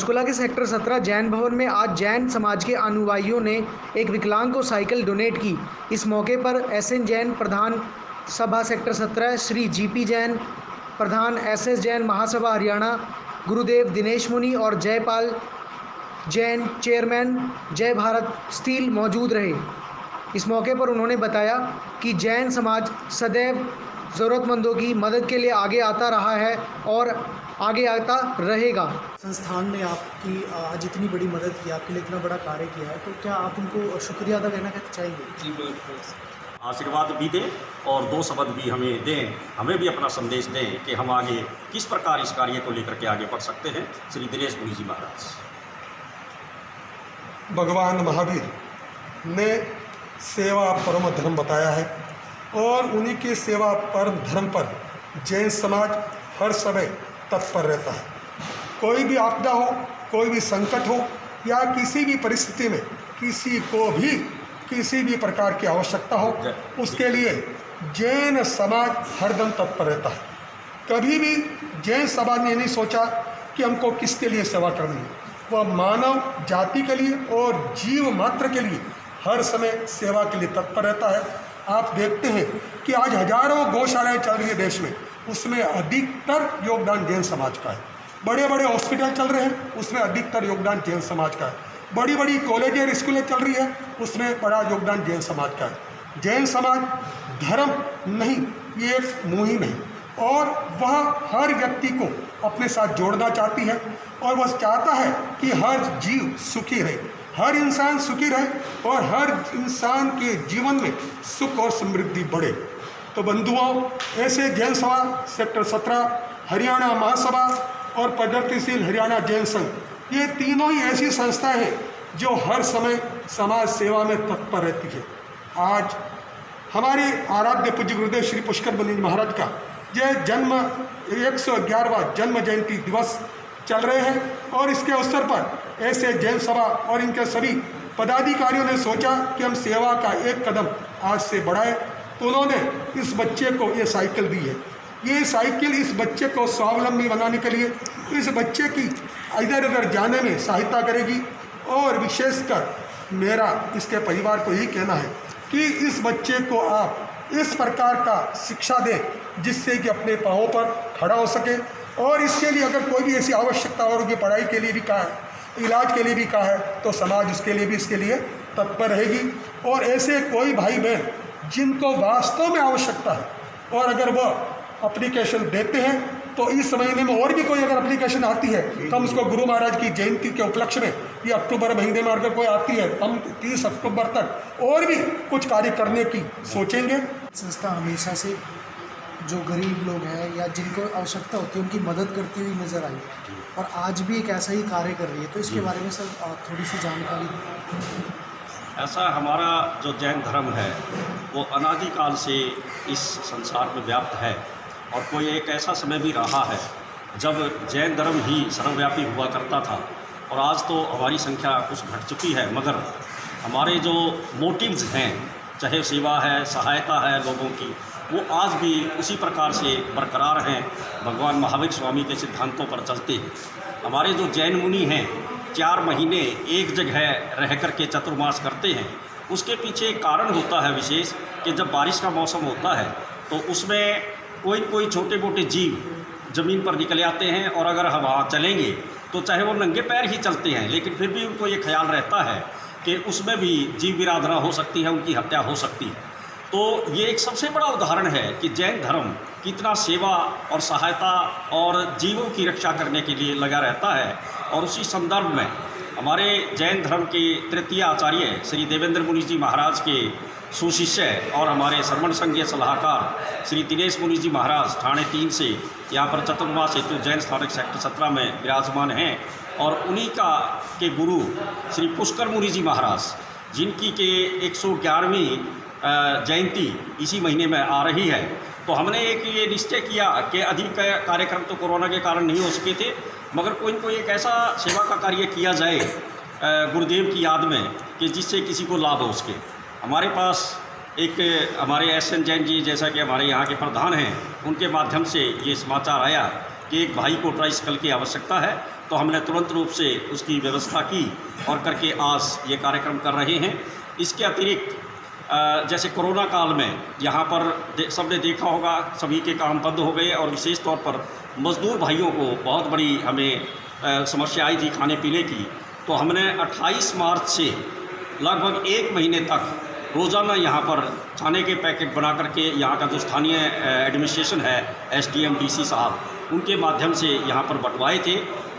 पंचकुला के सेक्टर 17 जैन भवन में आज जैन समाज के अनुयायियों ने एक विकलांग को साइकिल डोनेट की। इस मौके पर एसएन जैन प्रधान सभा सेक्टर 17 श्री जीपी जैन, प्रधान एसएस जैन महासभा हरियाणा गुरुदेव दिनेश मुनि और जयपाल जैन चेयरमैन जय भारत स्टील मौजूद रहे। इस मौके पर उन्होंने बताया कि जैन समाज सदैव ज़रूरतमंदों की मदद के लिए आगे आता रहा है और आगे आता रहेगा। संस्थान ने आपकी आज इतनी बड़ी मदद की, आपके लिए इतना बड़ा कार्य किया है, तो क्या आप उनको शुक्रिया अदा करना चाहिए? जी बिल्कुल, आशीर्वाद भी दें और दो शब्द भी हमें दें, हमें भी अपना संदेश दें कि हम आगे किस प्रकार इस कार्य को लेकर के आगे बढ़ सकते हैं। श्री दिनेश मुनि जी महाराज। भगवान महावीर ने सेवा परम धर्म बताया है और उन्हीं के सेवा परम धर्म पर जैन समाज हर समय तत्पर रहता है। कोई भी आपदा हो, कोई भी संकट हो या किसी भी परिस्थिति में किसी को भी किसी भी प्रकार की आवश्यकता हो, उसके लिए जैन समाज हरदम तत्पर रहता है। कभी भी जैन समाज ने नहीं सोचा कि हमको किसके लिए सेवा करनी है। वह मानव जाति के लिए और जीव मात्र के लिए हर समय सेवा के लिए तत्पर रहता है। आप देखते हैं कि आज हजारों गौशालाएं चल रही है देश में, उसमें अधिकतर योगदान जैन समाज का है। बड़े बड़े हॉस्पिटल चल रहे हैं, उसमें अधिकतर योगदान जैन समाज का है। बड़ी बड़ी कॉलेज और स्कूलें चल रही है, उसमें बड़ा योगदान जैन समाज का है। जैन समाज धर्म नहीं, ये एक मुहिम है और वह हर व्यक्ति को अपने साथ जोड़ना चाहती है और वह चाहता है कि हर जीव सुखी रहे, हर इंसान सुखी रहे और हर इंसान के जीवन में सुख और समृद्धि बढ़े। तो बंधुओं, ऐसे जैन सभा सेक्टर 17, हरियाणा महासभा और प्रगतिशील हरियाणा जैन संघ, ये तीनों ही ऐसी संस्थाएं हैं जो हर समय समाज सेवा में तत्पर रहती है। आज हमारे आराध्य पूज्य गुरुदेव श्री पुष्कर मुनि महाराज का जन्म 111वां जन्म जयंती दिवस चल रहे हैं और इसके अवसर पर ऐसे जैन सभा और इनके सभी पदाधिकारियों ने सोचा कि हम सेवा का एक कदम आज से बढ़ाएं। तो उन्होंने इस बच्चे को ये साइकिल दी है। ये साइकिल इस बच्चे को स्वावलंबी बनाने के लिए, इस बच्चे की इधर उधर जाने में सहायता करेगी और विशेषकर मेरा इसके परिवार को यही कहना है कि इस बच्चे को आप इस प्रकार का शिक्षा दें जिससे कि अपने पाँवों पर खड़ा हो सके और इसके लिए अगर कोई भी ऐसी आवश्यकता और उनकी पढ़ाई के लिए भी कहा है, इलाज के लिए भी कहा है, तो समाज उसके लिए भी इसके लिए तत्पर रहेगी। और ऐसे कोई भाई बहन जिनको वास्तव में आवश्यकता है और अगर वह एप्लीकेशन देते हैं तो इस महीने में और भी कोई अगर एप्लीकेशन आती है तो हम उसको गुरु महाराज की जयंती के उपलक्ष्य में या अक्टूबर महीने में अगर कोई आती है हम 30 अक्टूबर तक और भी कुछ कार्य करने की सोचेंगे। संस्था हमेशा से जो गरीब लोग हैं या जिनको आवश्यकता होती है उनकी मदद करती हुई नज़र आई और आज भी एक ऐसा ही कार्य कर रही है, तो इसके बारे में सर थोड़ी सी जानकारी दें। ऐसा हमारा जो जैन धर्म है वो अनादिकाल से इस संसार में व्याप्त है और कोई एक ऐसा समय भी रहा है जब जैन धर्म ही सर्वव्यापी हुआ करता था और आज तो हमारी संख्या कुछ घट चुकी है, मगर हमारे जो मोटिव्स हैं, चाहे सेवा है, सहायता है लोगों की, वो आज भी उसी प्रकार से बरकरार हैं। भगवान महावीर स्वामी के सिद्धांतों पर चलते हैं। हमारे जो जैन मुनि हैं 4 महीने एक जगह रह कर के चतुर्मास करते हैं। उसके पीछे एक कारण होता है विशेष कि जब बारिश का मौसम होता है तो उसमें कोई छोटे मोटे जीव ज़मीन पर निकल आते हैं और अगर हम वहाँ चलेंगे तो चाहे वो नंगे पैर ही चलते हैं, लेकिन फिर भी उनको ये ख्याल रहता है कि उसमें भी जीव विराधना हो सकती है, उनकी हत्या हो सकती है। तो ये एक सबसे बड़ा उदाहरण है कि जैन धर्म कितना सेवा और सहायता और जीवों की रक्षा करने के लिए लगा रहता है। और उसी संदर्भ में हमारे जैन धर्म के तृतीय आचार्य श्री देवेंद्र मुनि जी महाराज के सुशिष्य और हमारे श्रवण संघीय सलाहकार श्री दिनेश मुनि जी महाराज ठाणे 3 से यहाँ पर चतुर्मास हेतु जैन स्थानक सेक्टर 17 में विराजमान हैं और उन्हीं के गुरु श्री पुष्कर मुनि जी महाराज, जिनकी के 111वीं जयंती इसी महीने में आ रही है, तो हमने एक ये निश्चय किया कि अधिक कार्यक्रम तो कोरोना के कारण नहीं हो सके थे, मगर कोई न कोई एक ऐसा सेवा का कार्य किया जाए गुरुदेव की याद में कि जिससे किसी को लाभ हो सके। हमारे पास एक हमारे एसएन जैन जी, जैसा कि हमारे यहाँ के प्रधान हैं, उनके माध्यम से ये समाचार आया कि एक भाई को ट्राइसाइकिल की आवश्यकता है तो हमने तुरंत रूप से उसकी व्यवस्था की और करके आज ये कार्यक्रम कर रहे हैं। इसके अतिरिक्त जैसे कोरोना काल में यहाँ पर सबने देखा होगा सभी के काम बंद हो गए और विशेष तौर पर मज़दूर भाइयों को बहुत बड़ी हमें समस्या आई थी खाने पीने की। तो हमने 28 मार्च से लगभग 1 महीने तक रोज़ाना यहाँ पर खाने के पैकेट बना करके यहाँ का जो स्थानीय एडमिनिस्ट्रेशन है SDM DC साहब उनके माध्यम से यहाँ पर बंटवाए थे।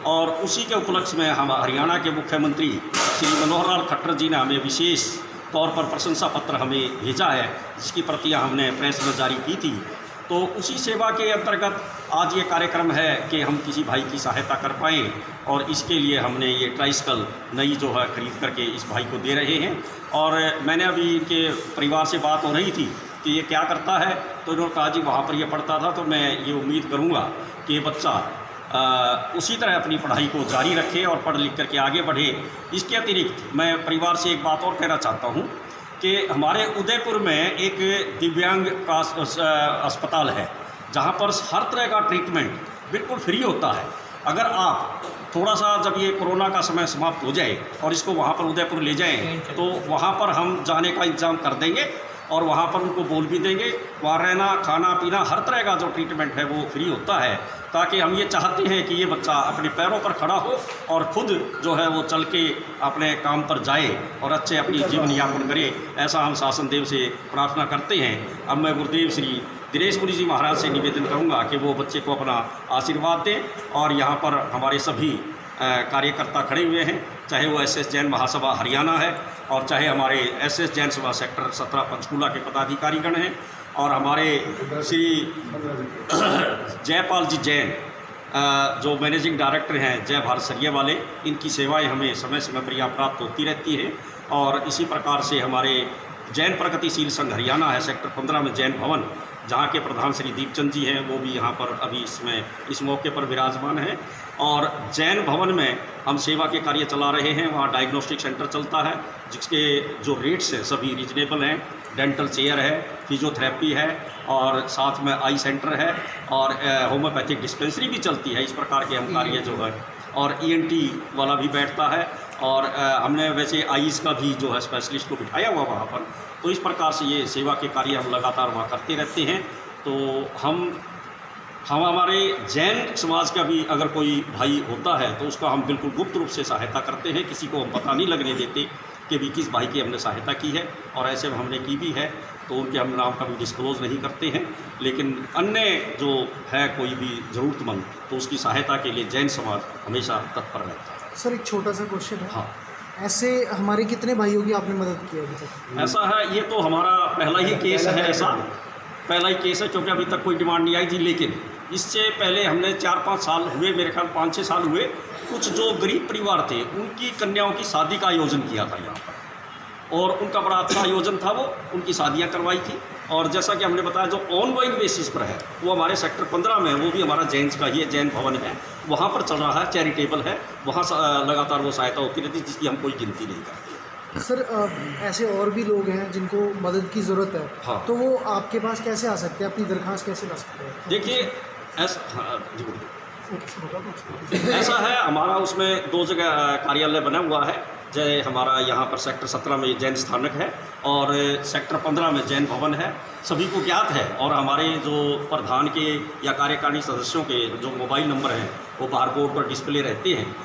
और उसी के उपलक्ष्य में हम हरियाणा के मुख्यमंत्री श्री मनोहर लाल खट्टर जी ने हमें विशेष तौर पर प्रशंसा पत्र हमें भेजा है, जिसकी प्रतियां हमने प्रेस में जारी की थी। तो उसी सेवा के अंतर्गत आज ये कार्यक्रम है कि हम किसी भाई की सहायता कर पाएँ और इसके लिए हमने ये ट्राइसिकल नई जो है ख़रीद करके इस भाई को दे रहे हैं। और मैंने अभी इनके परिवार से बात हो रही थी कि ये क्या करता है, तो इन्होंने कहा जी वहाँ पर ये पढ़ता था, तो मैं ये उम्मीद करूँगा कि ये बच्चा उसी तरह अपनी पढ़ाई को जारी रखे और पढ़ लिख करके आगे बढ़े। इसके अतिरिक्त मैं परिवार से एक बात और कहना चाहता हूँ कि हमारे उदयपुर में एक दिव्यांग का अस्पताल है जहाँ पर हर तरह का ट्रीटमेंट बिल्कुल फ्री होता है। अगर आप थोड़ा सा जब ये कोरोना का समय समाप्त हो जाए और इसको वहाँ पर उदयपुर ले जाएं तो वहाँ पर हम जाने का इंतज़ाम कर देंगे और वहाँ पर उनको बोल भी देंगे। वहाँ रहना खाना पीना हर तरह का जो ट्रीटमेंट है वो फ्री होता है, ताकि हम ये चाहते हैं कि ये बच्चा अपने पैरों पर खड़ा हो और ख़ुद जो है वो चल के अपने काम पर जाए और अच्छे अपनी जीवन यापन करे। ऐसा हम शासन देव से प्रार्थना करते हैं। अब मैं गुरुदेव श्री दिनेश मुनि जी महाराज से निवेदन करूँगा कि वो बच्चे को अपना आशीर्वाद दें। और यहाँ पर हमारे सभी कार्यकर्ता खड़े हुए हैं, चाहे वो SS जैन महासभा हरियाणा है और चाहे हमारे SS जैन सभा सेक्टर 17 पंचकूला के पदाधिकारीगण हैं और हमारे श्री जयपाल जी जैन जो मैनेजिंग डायरेक्टर हैं जय भारत सरिया वाले, इनकी सेवाएं हमें समय समय पर यहाँ प्राप्त होती रहती हैं। और इसी प्रकार से हमारे जैन प्रगतिशील संघ हरियाणा है सेक्टर 15 में जैन भवन, जहाँ के प्रधान श्री दीपचंद जी हैं, वो भी यहाँ पर अभी इस मौके पर विराजमान हैं। और जैन भवन में हम सेवा के कार्य चला रहे हैं। वहाँ डायग्नोस्टिक सेंटर चलता है जिसके जो रेट्स हैं सभी रीजनेबल हैं। डेंटल चेयर है, फिजियोथेरेपी है और साथ में आई सेंटर है और होम्योपैथिक डिस्पेंसरी भी चलती है। इस प्रकार के हम कार्य जो है और ENT वाला भी बैठता है और हमने वैसे आईज़ का भी जो है स्पेशलिस्ट को बिठाया हुआ वहाँ पर। तो इस प्रकार से ये सेवा के कार्य हम लगातार वहाँ करते रहते हैं। तो हम हमारे जैन समाज का भी अगर कोई भाई होता है तो उसका हम बिल्कुल गुप्त रूप से सहायता करते हैं, किसी को हम पता नहीं लगने देते कि भी किस भाई की हमने सहायता की है। और ऐसे हमने की भी है तो उनके हम नाम का भी डिस्क्लोज़ नहीं करते हैं। लेकिन अन्य जो है कोई भी ज़रूरतमंद तो उसकी सहायता के लिए जैन समाज हमेशा तत्पर रहता है। सर एक छोटा सा क्वेश्चन है, हाँ, ऐसे हमारे कितने भाइयों की आपने मदद की अभी तक? ऐसा है, ये तो हमारा पहला ही केस है, ऐसा पहला ही केस है क्योंकि अभी तक कोई डिमांड नहीं आई थी। लेकिन इससे पहले हमने 4-5 साल हुए, मेरे ख्याल 5-6 साल हुए, कुछ जो गरीब परिवार थे उनकी कन्याओं की शादी का आयोजन किया था यहाँ पर और उनका बड़ा अच्छा आयोजन था। वो उनकी शादियाँ करवाई थी और जैसा कि हमने बताया जो ऑनगोइंग बेसिस पर है वो हमारे सेक्टर 15 में, वो भी हमारा जैन्स का ही है, जैन भवन है, वहाँ पर चल रहा है, चैरिटेबल है, वहाँ लगातार वो सहायता होती रहती है जिसकी हम कोई गिनती नहीं करते। सर ऐसे और भी लोग हैं जिनको मदद की ज़रूरत है, हाँ, तो वो आपके पास कैसे आ सकते हैं, अपनी दरख्वास्त कैसे ला सकते हैं? देखिए ऐसा है, हमारा उसमें 2 जगह कार्यालय बना हुआ है। जय हमारा यहाँ पर सेक्टर 17 में जैन स्थानक है और सेक्टर 15 में जैन भवन है, सभी को ज्ञात है। और हमारे जो प्रधान के या कार्यकारिणी सदस्यों के जो मोबाइल नंबर हैं वो बारकोड पर डिस्प्ले रहते हैं।